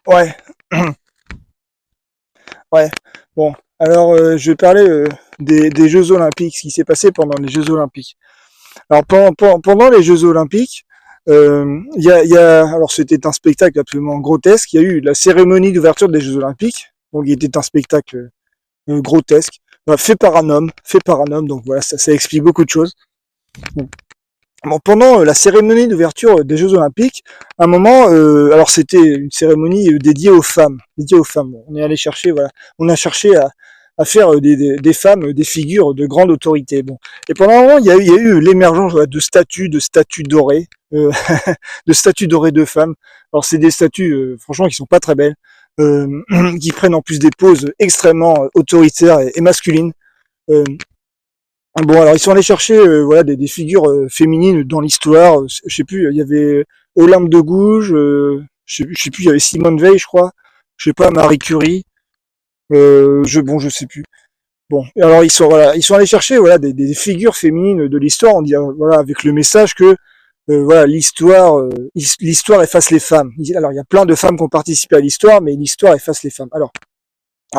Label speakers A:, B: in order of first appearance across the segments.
A: Ouais, ouais. Bon, alors je vais parler des Jeux Olympiques, ce qui s'est passé pendant les Jeux Olympiques. Alors pendant les Jeux Olympiques, alors c'était un spectacle absolument grotesque. Il y a eu la cérémonie d'ouverture des Jeux Olympiques, donc il était un spectacle grotesque, fait par un homme, donc voilà, ça explique beaucoup de choses. Bon, pendant la cérémonie d'ouverture des Jeux Olympiques, à un moment, alors c'était une cérémonie dédiée aux femmes, dédiée aux femmes. On est allé chercher, voilà, on a cherché à faire des femmes, des figures de grande autorité. Bon, et pendant un moment, il y a eu l'émergence voilà, de statues dorées, de statues dorées de femmes. Alors c'est des statues, franchement, qui sont pas très belles, qui prennent en plus des poses extrêmement autoritaires et masculines. Euh, Bon, alors ils sont allés chercher voilà des figures féminines dans l'histoire. Je sais plus, il y avait Olympe de Gouges, je sais plus, il y avait Simone Veil, je crois. Je sais pas, Marie Curie. Je sais plus. Bon, et alors ils sont allés chercher voilà des figures féminines de l'histoire. On dit voilà avec le message que voilà l'histoire efface les femmes. Alors il y a plein de femmes qui ont participé à l'histoire, mais l'histoire efface les femmes. Alors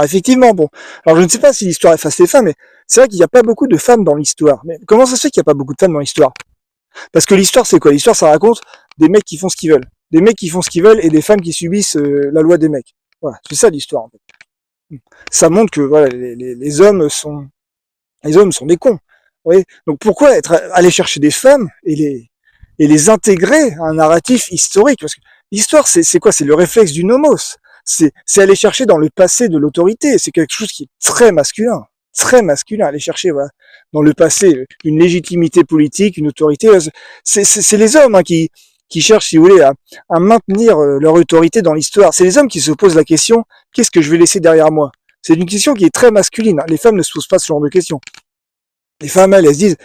A: effectivement, bon. Alors je ne sais pas si l'histoire efface les femmes, mais c'est vrai qu'il n'y a pas beaucoup de femmes dans l'histoire. Mais comment ça se fait qu'il n'y a pas beaucoup de femmes dans l'histoire? Parce que l'histoire, c'est quoi? L'histoire, ça raconte des mecs qui font ce qu'ils veulent. Des mecs qui font ce qu'ils veulent et des femmes qui subissent la loi des mecs. Voilà, c'est ça l'histoire en fait. Ça montre que voilà, les hommes sont des cons. Vous voyez. Donc pourquoi aller chercher des femmes et les intégrer à un narratif historique? Parce que l'histoire, c'est quoi? C'est le réflexe du nomos. C'est aller chercher dans le passé de l'autorité. C'est quelque chose qui est très masculin. Très masculin. Aller chercher, voilà, dans le passé, une légitimité politique, une autorité. C'est les hommes hein, qui cherchent, si vous voulez, à maintenir leur autorité dans l'histoire. C'est les hommes qui se posent la question, qu'est-ce que je vais laisser derrière moi? C'est une question qui est très masculine. Les femmes ne se posent pas ce genre de questions. Les femmes, elles se disent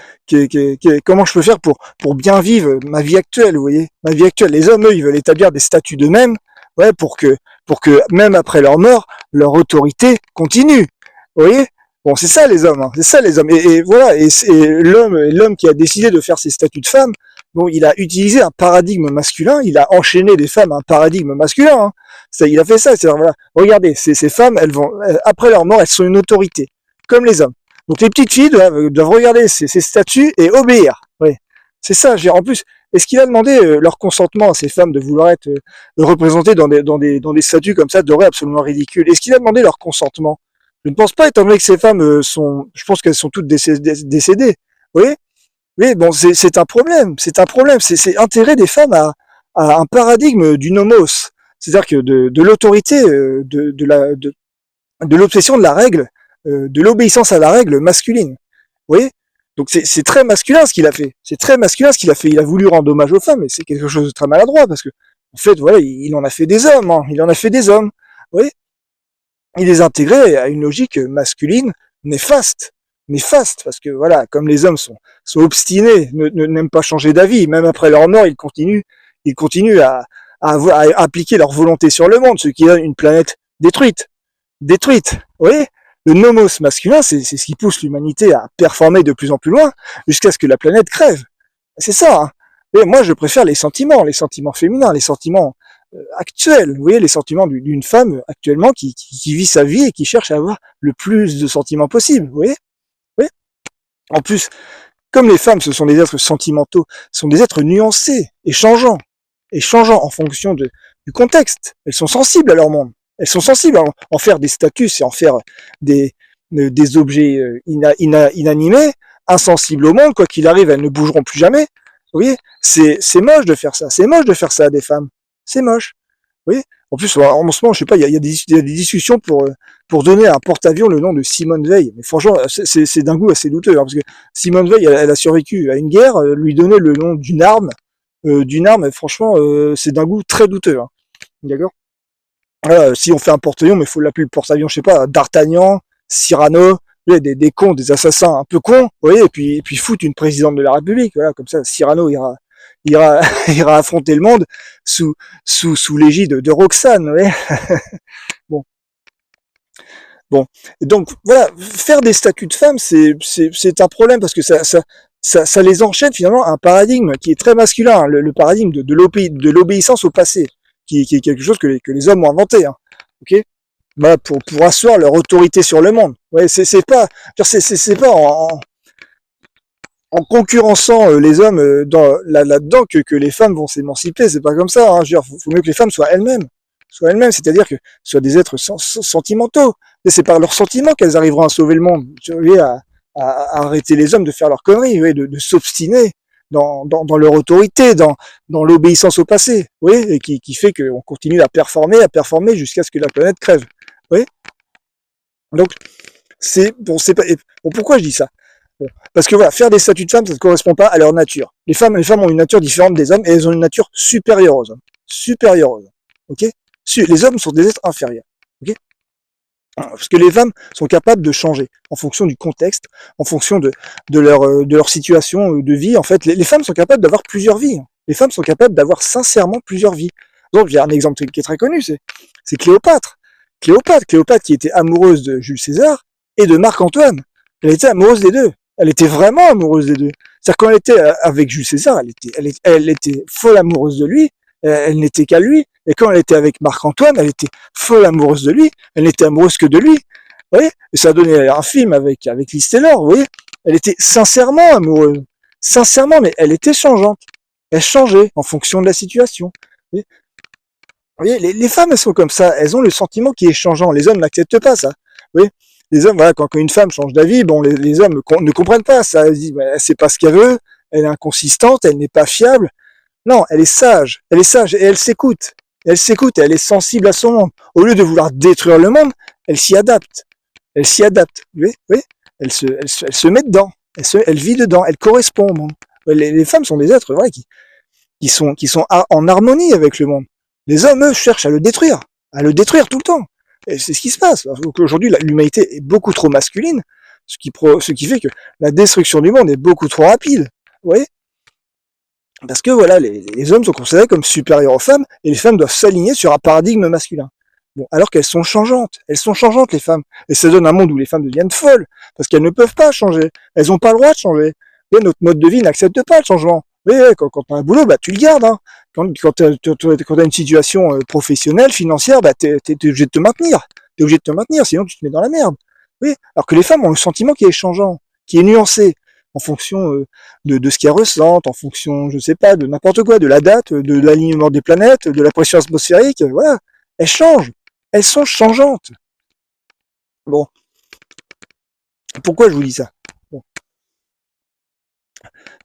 A: comment je peux faire pour bien vivre ma vie actuelle, vous voyez, ma vie actuelle. Les hommes, eux, ils veulent établir des statuts d'eux-mêmes, ouais, pour que même après leur mort, leur autorité continue. Vous voyez. Bon, c'est ça les hommes, hein, c'est ça les hommes. Et voilà, et l'homme qui a décidé de faire ces statuts de femmes, bon, il a utilisé un paradigme masculin, il a enchaîné des femmes à un paradigme masculin. Hein. Il a fait ça. C'est voilà, regardez, ces femmes, elles vont après leur mort, elles sont une autorité, comme les hommes. Donc les petites filles doivent regarder ces statuts et obéir. Oui. C'est ça. En plus, est-ce qu'il a demandé leur consentement à ces femmes de vouloir être représentées dans des statuts comme ça, dorés absolument ridicules? Est-ce qu'il a demandé leur consentement? Je ne pense pas, étant donné que ces femmes je pense qu'elles sont toutes décédées. Vous voyez? Oui, bon, c'est un problème. C'est un problème. C'est intérêt des femmes à un paradigme du nomos. C'est-à-dire que de l'autorité, de l'obsession de la règle, de l'obéissance à la règle masculine. Vous voyez? Donc c'est très masculin ce qu'il a fait. C'est très masculin ce qu'il a fait. Il a voulu rendre hommage aux femmes, mais c'est quelque chose de très maladroit parce que en fait voilà, il en a fait des hommes. Hein. Il en a fait des hommes. Vous voyez? Il les a intégrés à une logique masculine néfaste. Néfaste, parce que voilà, comme les hommes sont obstinés, n'aiment pas changer d'avis, même après leur mort, ils continuent à appliquer leur volonté sur le monde, ce qui donne une planète détruite. Détruite. Vous voyez? Le nomos masculin, c'est ce qui pousse l'humanité à performer de plus en plus loin, jusqu'à ce que la planète crève. C'est ça. Hein. Et moi, je préfère les sentiments féminins, les sentiments actuels. Vous voyez, les sentiments d'une femme actuellement qui vit sa vie et qui cherche à avoir le plus de sentiments possible. Vous voyez? Oui. En plus, comme les femmes, ce sont des êtres sentimentaux, ce sont des êtres nuancés et changeants en fonction du contexte. Elles sont sensibles à leur monde. Elles sont sensibles à en faire des statues et en faire des objets inanimés, insensibles au monde, quoi qu'il arrive, elles ne bougeront plus jamais. Vous voyez, c'est moche de faire ça. C'est moche de faire ça à des femmes. C'est moche. Vous voyez. En plus, en ce moment, je sais pas, il y a des discussions pour donner à un porte-avions le nom de Simone Veil. Mais franchement, c'est d'un goût assez douteux, hein, parce que Simone Veil, elle a survécu à une guerre, lui donner le nom d'une arme, franchement, c'est d'un goût très douteux. Hein. D'accord. Si on fait un porte-avions, mais il faut l'appeler le porte-avions, je sais pas, D'Artagnan, Cyrano, des cons, des assassins un peu cons, vous voyez, et puis foutre une présidente de la République, voilà, comme ça, Cyrano ira ira affronter le monde sous l'égide de Roxane, vous voyez. Bon, bon, et donc voilà, faire des statuts de femmes, c'est un problème parce que ça les enchaîne finalement à un paradigme qui est très masculin, le paradigme de l'obéissance au passé, qui est quelque chose que les hommes ont inventé, hein. Ok, voilà, pour asseoir leur autorité sur le monde. Ouais, c'est pas, c'est pas en concurrençant les hommes là-dedans que les femmes vont s'émanciper. C'est pas comme ça. Hein. Je veux dire, faut mieux que les femmes soient elles-mêmes, c'est-à-dire que soient des êtres sentimentaux. Et c'est par leurs sentiments qu'elles arriveront à sauver le monde, à arrêter les hommes de faire leurs conneries, oui, de s'obstiner dans leur autorité, dans l'obéissance au passé, oui, et qui fait qu'on continue à performer jusqu'à ce que la planète crève. Oui. Donc c'est pas. Bon, pourquoi je dis ça? Bon, parce que voilà, faire des statues de femmes, ça ne correspond pas à leur nature. Les femmes ont une nature différente des hommes et elles ont une nature supérieure aux hommes. Supérieure aux hommes. Ok? Les hommes sont des êtres inférieurs. Ok? Parce que les femmes sont capables de changer en fonction du contexte, en fonction de leur situation de vie. En fait, les femmes sont capables d'avoir plusieurs vies. Les femmes sont capables d'avoir sincèrement plusieurs vies. Donc, j'ai un exemple qui est très connu, c'est Cléopâtre. Cléopâtre qui était amoureuse de Jules César et de Marc-Antoine. Elle était amoureuse des deux. Elle était vraiment amoureuse des deux. C'est-à-dire quand elle était avec Jules César, elle était folle amoureuse de lui, elle n'était qu'à lui. Et quand elle était avec Marc-Antoine, elle était folle amoureuse de lui, elle n'était amoureuse que de lui. Vous voyez? Et ça a donné un film avec Liz Taylor, vous voyez? Elle était sincèrement amoureuse. Sincèrement, mais elle était changeante. Elle changeait en fonction de la situation. Vous voyez, les femmes, elles sont comme ça. Elles ont le sentiment qui est changeant. Les hommes n'acceptent pas ça. Vous voyez? Les hommes, voilà, quand une femme change d'avis, bon, les hommes ne comprennent pas ça. Ils disent, elle sait pas ce qu'elle veut, elle est inconsistante, elle n'est pas fiable. Non, elle est sage et elle s'écoute. Elle s'écoute et elle est sensible à son monde. Au lieu de vouloir détruire le monde, elle s'y adapte. Elle s'y adapte. Vous voyez? Elle se met dedans. Elle vit dedans. Elle correspond au monde. Les femmes sont des êtres, voilà, qui sont en harmonie avec le monde. Les hommes, eux, cherchent à le détruire tout le temps. Et c'est ce qui se passe. Aujourd'hui, l'humanité est beaucoup trop masculine, ce qui fait que la destruction du monde est beaucoup trop rapide. Vous voyez? Parce que voilà, les hommes sont considérés comme supérieurs aux femmes, et les femmes doivent s'aligner sur un paradigme masculin. Bon, alors qu'elles sont changeantes les femmes. Et ça donne un monde où les femmes deviennent folles, parce qu'elles ne peuvent pas changer. Elles n'ont pas le droit de changer. Et notre mode de vie n'accepte pas le changement. Oui, quand tu as un boulot, bah tu le gardes. Hein. Quand tu as une situation professionnelle, financière, bah t'es obligé de te maintenir. T'es obligé de te maintenir, sinon tu te mets dans la merde. Oui, alors que les femmes ont le sentiment qui est changeant, qui est nuancé, en fonction de ce qu'elles ressentent, en fonction, je sais pas, de n'importe quoi, de la date, de l'alignement des planètes, de la pression atmosphérique, voilà. Elles changent. Elles sont changeantes. Bon. Pourquoi je vous dis ça? Bon.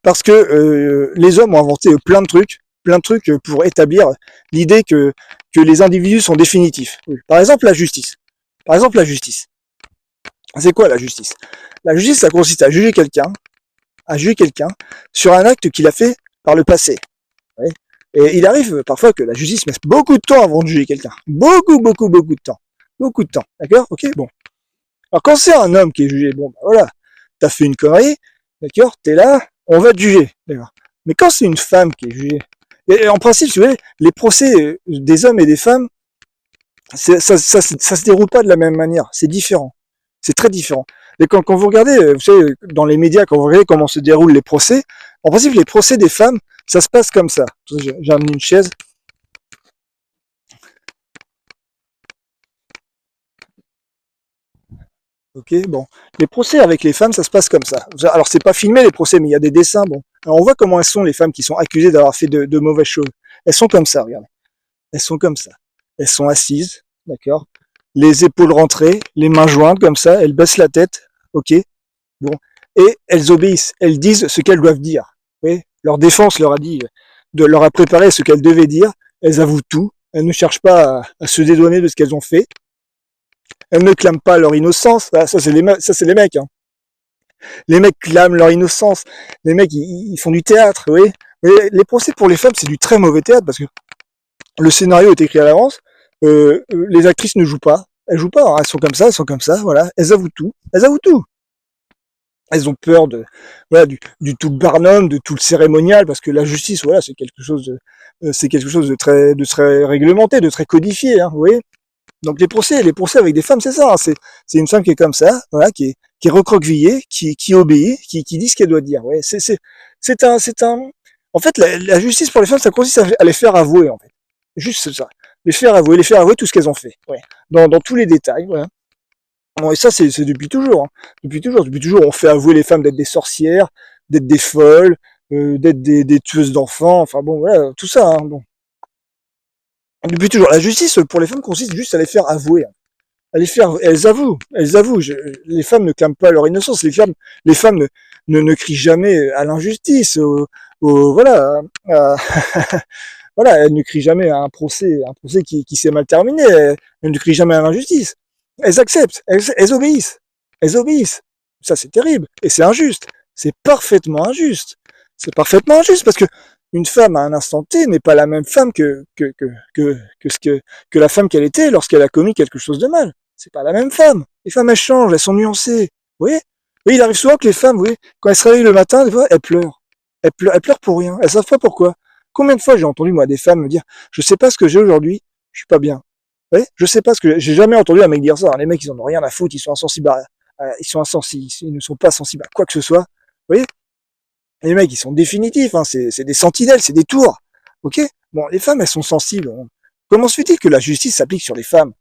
A: Parce que les hommes ont inventé plein de trucs pour établir l'idée que les individus sont définitifs. Par exemple, la justice. C'est quoi la justice? La justice, ça consiste à juger quelqu'un sur un acte qu'il a fait par le passé. Ouais. Et il arrive parfois que la justice mette beaucoup de temps avant de juger quelqu'un. Beaucoup de temps. Beaucoup de temps. D'accord? Ok? Bon. Alors quand c'est un homme qui est jugé, bon, bah voilà, t'as fait une connerie, d'accord? T'es là, on va te juger. D'accord? Mais quand c'est une femme qui est jugée, et en principe, si vous voyez, les procès des hommes et des femmes, ça se déroule pas de la même manière. C'est différent. C'est très différent. Et quand vous regardez, vous savez, dans les médias, quand vous regardez comment se déroulent les procès, en principe, les procès des femmes, ça se passe comme ça. J'ai amené une chaise. Ok, bon. Les procès avec les femmes, ça se passe comme ça. Alors, c'est pas filmé les procès, mais il y a des dessins. Bon. Alors, on voit comment elles sont, les femmes qui sont accusées d'avoir fait de mauvaises choses. Elles sont comme ça, regardez. Elles sont comme ça. Elles sont assises, d'accord? Les épaules rentrées, les mains jointes, comme ça. Elles baissent la tête. Ok? Bon. Et elles obéissent. Elles disent ce qu'elles doivent dire. Oui? Leur défense leur a dit, leur a préparé ce qu'elles devaient dire. Elles avouent tout. Elles ne cherchent pas à se dédouaner de ce qu'elles ont fait. Elles ne clament pas leur innocence. Ah, ça, c'est les mecs. Hein. Les mecs clament leur innocence. Les mecs, ils font du théâtre. Oui? Les procès pour les femmes, c'est du très mauvais théâtre parce que le scénario est écrit à l'avance. Les actrices ne jouent pas. Elles jouent pas. Hein. Elles sont comme ça. Voilà. Elles avouent tout. Elles ont peur voilà, du tout Barnum, de tout le cérémonial, parce que la justice, voilà, c'est quelque chose de très réglementé, de très codifié, hein, vous voyez. Donc les procès avec des femmes, c'est ça. Hein, c'est une femme qui est comme ça, voilà, qui est recroquevillée, qui obéit, qui dit ce qu'elle doit dire. Ouais, c'est un. En fait, la justice pour les femmes, ça consiste à les faire avouer, en fait. Juste ça. Les faire avouer tout ce qu'elles ont fait. Ouais. Dans tous les détails, voilà. Bon, et ça, c'est depuis toujours. Hein. Depuis toujours, on fait avouer les femmes d'être des sorcières, d'être des folles, d'être des tueuses d'enfants. Enfin bon, voilà, tout ça. Hein, bon. Depuis toujours, la justice pour les femmes consiste juste à les faire avouer. À les faire, elles avouent, elles avouent. Les femmes ne clament pas leur innocence. Les femmes ne crient jamais à l'injustice. Voilà, voilà, elles ne crient jamais à un procès qui s'est mal terminé. Elles ne crient jamais à l'injustice. Elles acceptent, elles obéissent, elles obéissent. Ça, c'est terrible et c'est injuste. C'est parfaitement injuste. C'est parfaitement injuste parce que une femme à un instant T n'est pas la même femme que la femme qu'elle était lorsqu'elle a commis quelque chose de mal. C'est pas la même femme. Les femmes, elles changent, elles sont nuancées. Vous voyez? Oui, il arrive souvent que les femmes, vous voyez, quand elles se réveillent le matin, des fois, elles pleurent. Elles pleurent pour rien. Elles savent pas pourquoi. Combien de fois j'ai entendu, moi, des femmes me dire, je sais pas ce que j'ai aujourd'hui, je suis pas bien. Vous voyez? Je sais pas ce que j'ai jamais entendu un mec dire ça. Hein. Les mecs, ils en ont rien à foutre, ils sont insensibles ils sont insensibles, ils ne sont pas sensibles à quoi que ce soit. Vous voyez? Les mecs, ils sont définitifs, hein. C'est des sentinelles, c'est des tours. Ok? Bon, les femmes, elles sont sensibles. Comment se fait-il que la justice s'applique sur les femmes?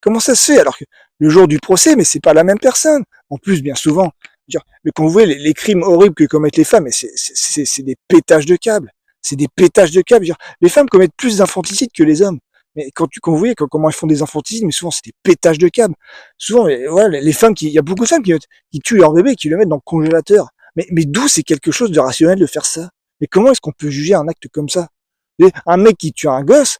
A: Comment ça se fait alors que le jour du procès, mais c'est pas la même personne. En plus, bien souvent, mais quand vous voyez les crimes horribles que commettent les femmes, c'est des pétages de câbles. C'est des pétages de câbles. Les femmes commettent plus d'infanticides que les hommes. Mais quand vous voyez comment elles font des infanticides, mais souvent c'est des pétages de câbles. Souvent, voilà, les femmes il y a beaucoup de femmes qui tuent leur bébé et qui le mettent dans le congélateur. Mais d'où c'est quelque chose de rationnel de faire ça? Mais comment est-ce qu'on peut juger un acte comme ça? Un mec qui tue un gosse,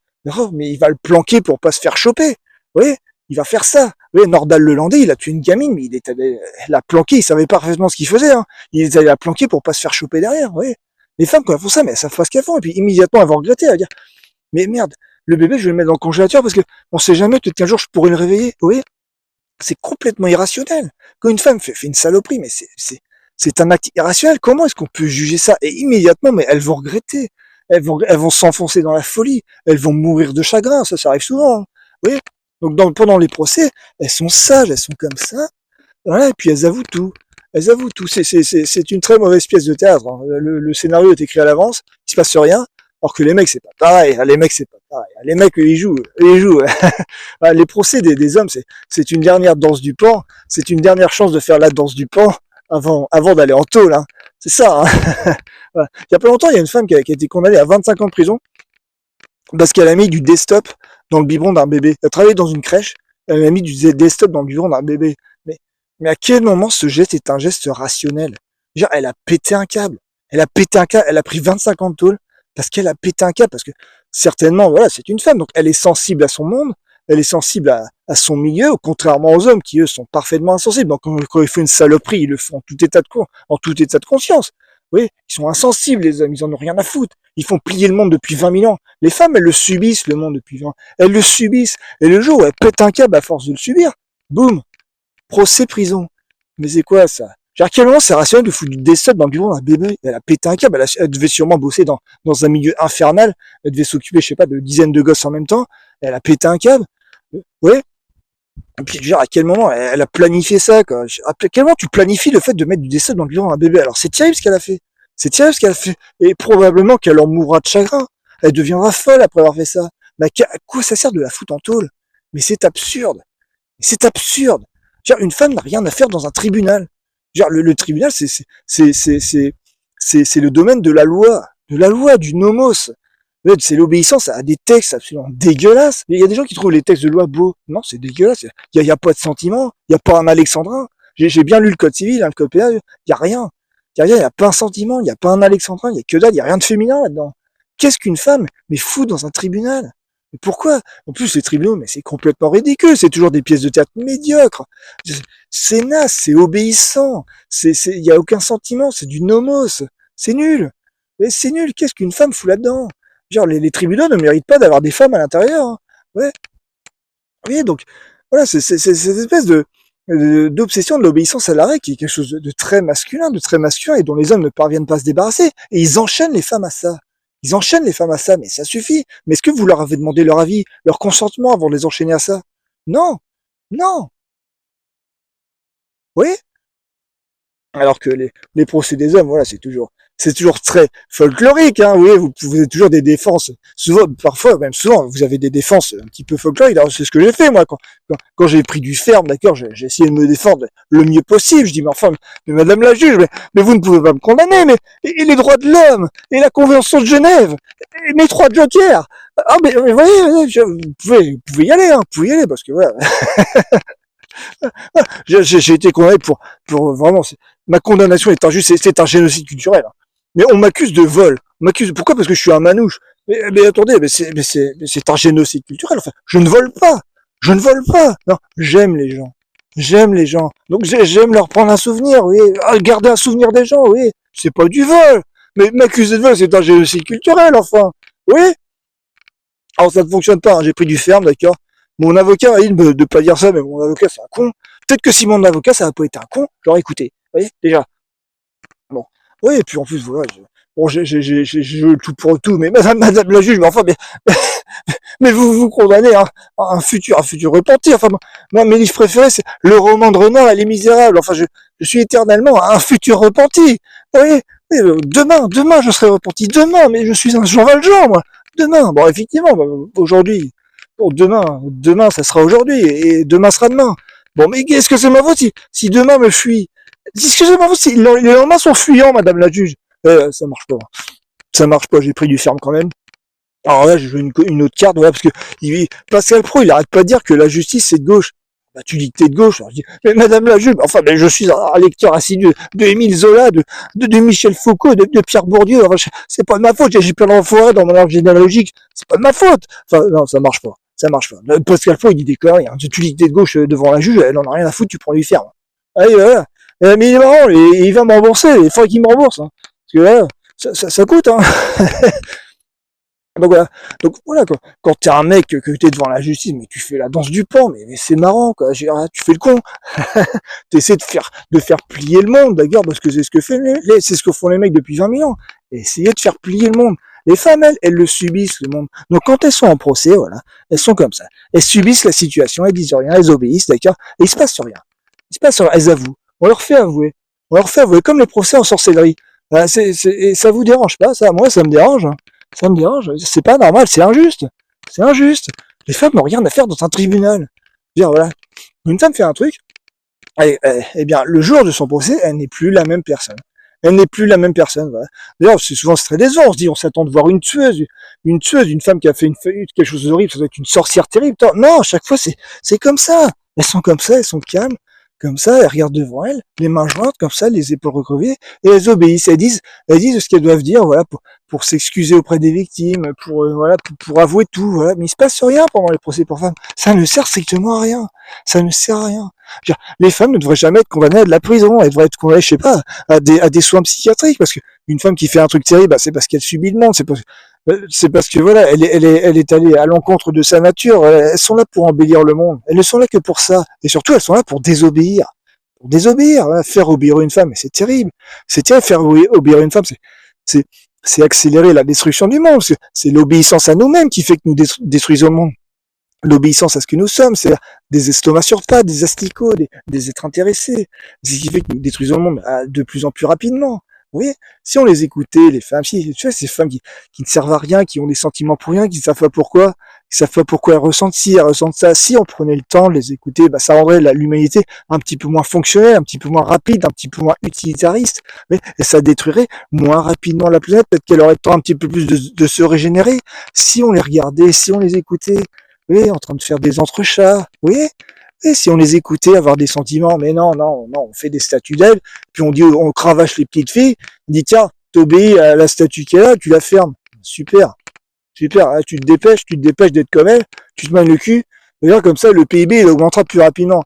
A: mais il va le planquer pour pas se faire choper. Vous voyez? Il va faire ça. Vous voyez, Nordal Lelandais, il a tué une gamine, mais il est allé la planquer, il savait parfaitement ce qu'il faisait. Hein. Il est allé la planquer pour pas se faire choper derrière. Vous voyez? Les femmes, quand elles font ça, mais elles savent pas ce qu'elles font. Et puis immédiatement, elles vont regretter. Elles vont dire, mais merde, le bébé, je vais le mettre dans le congélateur parce que on sait jamais, peut-être qu'un jour, je pourrais le réveiller. Vous voyez? C'est complètement irrationnel. Quand une femme fait une saloperie, mais c'est un acte irrationnel. Comment est-ce qu'on peut juger ça? Et immédiatement, mais elles vont regretter. Elles vont s'enfoncer dans la folie. Elles vont mourir de chagrin. Ça arrive souvent. Hein. Vous voyez? Donc pendant les procès, elles sont sages, elles sont comme ça. Voilà, et puis elles avouent tout. Elles avouent tout. C'est une très mauvaise pièce de théâtre. Hein. Le scénario est écrit à l'avance. Il se passe rien. Alors que les mecs, c'est pas pareil. Les mecs, c'est pas pareil. Les mecs, ils jouent. Ils jouent. Les procès des hommes, c'est une dernière danse du pan. C'est une dernière chance de faire la danse du pan avant d'aller en tôle. Hein. C'est ça. Hein. Voilà. Il y a pas longtemps, il y a une femme qui a été condamnée à 25 ans de prison parce qu'elle a mis du desktop dans le biberon d'un bébé. Elle travaillait dans une crèche. Elle a mis du desktop dans le biberon d'un bébé. Mais à quel moment ce geste est un geste rationnel? Genre, elle a pété un câble. Elle a pété un câble. Elle a pris 25 ans de tôle parce qu'elle a pété un câble. Parce que certainement, voilà, c'est une femme. Donc, elle est sensible à son monde. Elle est sensible à son milieu, contrairement aux hommes qui, eux, sont parfaitement insensibles. Donc, quand ils font une saloperie, ils le font en tout état de conscience. Oui, ils sont insensibles, les hommes. Ils en ont rien à foutre. Ils font plier le monde depuis 20 000 ans. Les femmes, elles le subissent, le monde, depuis 20 ans. Elles le subissent. Et le jour où elles pètent un câble à force de le subir, boum, procès prison. Mais c'est quoi ça? Genre, à quel moment c'est rationnel de foutre du desktop dans le bureau d'un bébé? Elle a pété un câble, elle devait sûrement bosser dans un milieu infernal, elle devait s'occuper, je sais pas, de dizaines de gosses en même temps, elle a pété un câble. Ouais. Et puis, genre, à quel moment elle a planifié ça, quoi? À quel moment tu planifies le fait de mettre du desktop dans le bureau d'un bébé? Alors, c'est terrible ce qu'elle a fait. C'est terrible ce qu'elle a fait. Et probablement qu'elle en mourra de chagrin. Elle deviendra folle après avoir fait ça. Mais à quoi ça sert de la foutre en tôle? Mais c'est absurde. C'est absurde. Genre, une femme n'a rien à faire dans un tribunal. Genre, le tribunal, c'est le domaine de la loi, du nomos. C'est l'obéissance à des textes absolument dégueulasses. Il y a des gens qui trouvent les textes de loi beaux. Non, c'est dégueulasse. Il y a pas de sentiment. Il y a pas un alexandrin. J'ai bien lu le code civil, hein, le code pénal. Il y a rien. Il y a rien. Il y a pas un sentiment. Il y a pas un alexandrin. Il y a que dalle. Il y a rien de féminin là-dedans. Qu'est-ce qu'une femme, mais fou dans un tribunal? Mais pourquoi? En plus, les tribunaux, mais c'est complètement ridicule. C'est toujours des pièces de théâtre médiocres. C'est naze, c'est obéissant. Il y a aucun sentiment. C'est du nomos. C'est nul. Mais c'est nul. Qu'est-ce qu'une femme fout là-dedans? Genre, les tribunaux ne méritent pas d'avoir des femmes à l'intérieur. Hein. Ouais. Oui, donc, voilà, c'est cette espèce d'obsession de l'obéissance à l'arrêt qui est quelque chose de très masculin, et dont les hommes ne parviennent pas à se débarrasser. Et ils enchaînent les femmes à ça. Ils enchaînent les femmes à ça, mais ça suffit. Mais est-ce que vous leur avez demandé leur avis, leur consentement avant de les enchaîner à ça? Non, non. Oui. Alors que les procès des hommes, voilà, c'est toujours très folklorique, hein, oui, vous avez toujours des défenses, souvent, parfois, même souvent, vous avez des défenses un petit peu folkloriques, alors c'est ce que j'ai fait, moi, quand j'ai pris du ferme, d'accord, j'ai essayé de me défendre le mieux possible, je dis, mais enfin, mais madame la juge, mais vous ne pouvez pas me condamner, mais, et les droits de l'homme, et la Convention de Genève, et mes 3 jokers, ah, mais voyez, vous pouvez y aller, hein, vous pouvez y aller, parce que voilà, j'ai été condamné pour vraiment, ma condamnation est injuste, c'est un génocide culturel. Hein. Mais on m'accuse de vol. On m'accuse, pourquoi? Parce que je suis un manouche. Mais attendez, c'est un génocide culturel. Enfin, je ne vole pas. Je ne vole pas. Non, j'aime les gens. J'aime les gens. Donc j'aime leur prendre un souvenir, oui. Ah, garder un souvenir des gens, oui. C'est pas du vol. Mais m'accuser de vol, c'est un génocide culturel, enfin. Oui. Alors ça ne fonctionne pas, hein. J'ai pris du ferme, d'accord. Mon avocat a dit de pas dire ça, mais mon avocat c'est un con. Peut-être que si mon avocat ça n'a pas été un con, j'aurais écouté. Vous voyez, déjà. Bon. Oui, et puis en plus, voilà. Bon, j'ai le tout pour tout, mais madame la juge, mais enfin, mais vous condamnez un futur repenti. Enfin, moi, mes livres préférés, c'est le roman de Renard et Les Misérables. Enfin, je suis éternellement un futur repenti. Vous voyez, demain, je serai repenti. Demain, mais je suis un Jean Valjean, moi. Demain, bon, effectivement, aujourd'hui, bon, demain, ça sera aujourd'hui, et demain sera demain. Bon, mais qu'est-ce que c'est ma faute si demain me fuit? Qu'est-ce que c'est ma faute si les lendemains sont fuyants, madame la juge? Ça marche pas. Ça marche pas, j'ai pris du ferme quand même. Alors là, je joue une autre carte, voilà, parce que Pascal Pro, il arrête pas de dire que la justice, c'est de gauche. Bah, tu dis que t'es de gauche. Alors, je dis, mais madame la juge, enfin, je suis un lecteur assidu de Émile Zola, de Michel Foucault, de Pierre Bourdieu. Enfin, c'est pas de ma faute, j'ai plein d'enfoirés dans mon arbre généalogique. C'est pas de ma faute. Enfin, non, ça marche pas. Ça marche pas. Pascal Pro, il dit des conneries. Hein. Tu dis que t'es de gauche devant la juge, elle en a rien à foutre, tu prends du ferme. Allez, voilà. Mais il est marrant, il va me rembourser, il faudrait qu'il me rembourse. Hein. Parce que là, ça coûte, hein. Donc voilà quoi. Quand t'es un mec que t'es devant la justice, mais tu fais la danse du pan, mais c'est marrant quoi. Tu fais le con. T'essaies de faire plier le monde, d'accord, parce que c'est ce que c'est ce que font les mecs depuis 20 000 ans. Essayer de faire plier le monde. Les femmes, elles le subissent le monde. Donc quand elles sont en procès, voilà, elles sont comme ça. Elles subissent la situation, elles disent rien, elles obéissent, d'accord. Et il se passe rien. Il se passe rien. Elles avouent. On leur fait avouer. On leur fait avouer comme les procès en sorcellerie. Voilà, et ça vous dérange pas ça? Moi, ça me dérange. Hein. Ça me dérange, c'est pas normal, c'est injuste. C'est injuste. Les femmes n'ont rien à faire dans un tribunal. Dire, voilà, une femme fait un truc, eh bien, le jour de son procès, elle n'est plus la même personne. Elle n'est plus la même personne. Voilà. D'ailleurs, c'est très décevant. On se dit, on s'attend de voir une tueuse, une femme qui a fait quelque chose d'horrible, ça doit être une sorcière terrible. Non, à chaque fois, c'est comme ça. Elles sont comme ça, elles sont calmes. Comme ça, elles regardent devant elles, les mains jointes, comme ça, les épaules recroquevillées, et elles obéissent. Elles disent ce qu'elles doivent dire, voilà, pour s'excuser auprès des victimes, voilà, pour avouer tout, voilà. Mais il se passe rien pendant les procès pour femmes. Ça ne sert strictement à rien. Ça ne sert à rien. Les femmes ne devraient jamais être condamnées à de la prison. Elles devraient être condamnées, je sais pas, à des soins psychiatriques, parce que une femme qui fait un truc terrible, bah, c'est parce qu'elle subit le monde, c'est parce que voilà, elle est allée à l'encontre de sa nature. Elles sont là pour embellir le monde. Elles ne sont là que pour ça. Et surtout, elles sont là pour désobéir. Pour désobéir, hein. Faire obéir une femme, c'est terrible. C'est terrible, faire obéir une femme, c'est accélérer la destruction du monde. C'est l'obéissance à nous-mêmes qui fait que nous détruisons le monde. L'obéissance à ce que nous sommes, c'est des estomacs sur pattes, des asticots, des êtres intéressés. C'est ce qui fait que nous détruisons le monde de plus en plus rapidement. Vous voyez, si on les écoutait, les femmes, si, tu vois, ces femmes qui ne servent à rien, qui ont des sentiments pour rien, qui ne savent pas pourquoi, elles ressentent ci, elles ressentent ça. Si on prenait le temps de les écouter, bah, ça rendrait l'humanité un petit peu moins fonctionnelle, un petit peu moins rapide, un petit peu moins utilitariste, et ça détruirait moins rapidement la planète. Peut-être qu'elle aurait le temps un petit peu plus de se régénérer. Si on les regardait, si on les écoutait, oui, en train de faire des entrechats, oui. Et si on les écoutait avoir des sentiments, mais non, on fait des statues d'elles, puis on cravache les petites filles, on dit tiens, t'obéis à la statue qui est là, tu la fermes. Super, tu te dépêches d'être comme elle, tu te mets le cul, d'ailleurs comme ça le PIB il augmentera plus rapidement.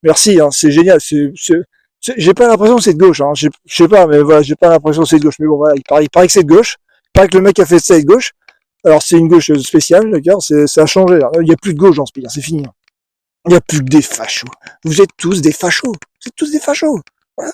A: Merci, hein, c'est génial, j'ai pas l'impression que c'est de gauche, hein, je sais pas, mais voilà, j'ai pas l'impression que c'est de gauche, mais bon voilà, il paraît que c'est de gauche, il paraît que le mec a fait ça est de gauche, alors c'est une gauche spéciale, d'accord, ça a changé, hein. Il y a plus de gauche dans ce pays, c'est fini. Hein. Il n'y a plus que des fachos. Vous êtes tous des fachos. Vous êtes tous des fachos. Voilà.